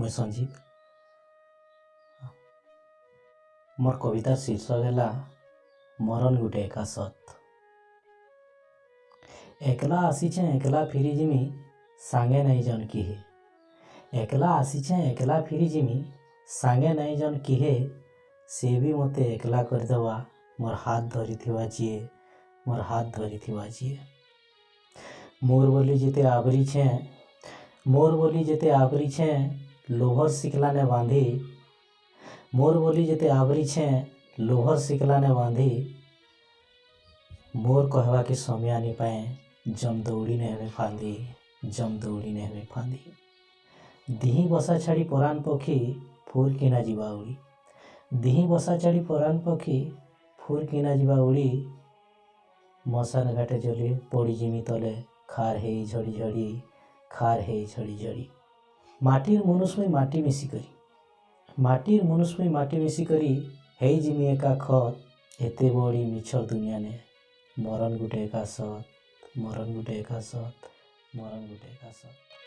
मुई संजीत। मोर कवितार शीर्षक है मरण गुटे एका सत। एकला आसीछे एकला फिरी जिमी सांगे नहीं जन किहे। एकला आसीछे एकला फिरी जिमी सांगे नहीं जन किहे। से भी मते एकला करदेवा मोर हाथ धरी थिवा जिए, मोर हाथ धरी थिवा जिए। मोर बोली जेते आवरी छे, मोर बोली जेते आवरी छे लोभर सिकला ने बांधी। मोर बोली जेते आवरी छे लोभर सिकला ने बांधी। मोर कहवा के समय आनी पाए जम दौड़ी ने हमें फांदी, जम दौड़ी ने हमें फांदी। दिही बसा छाड़ी परान पक्षी फूर किना जीवा उड़ी। दिही बसा छाड़ी परान पक्षी फूर किना जीवा उड़ी। मशान घाटे जली पड़ी जिमी तले खार हे झड़ी झड़ी, खार हे झड़ी झड़ी। माटिर मनुष्य माटी मिसी करी, माटिर मनुष्य माटी मिसी करी हे जिमी एका खत। एते बड़ी मिछर दुनिया ने मरण गुटे एका सत, मरण गुटे एका सत, मरण गुटे एका सत।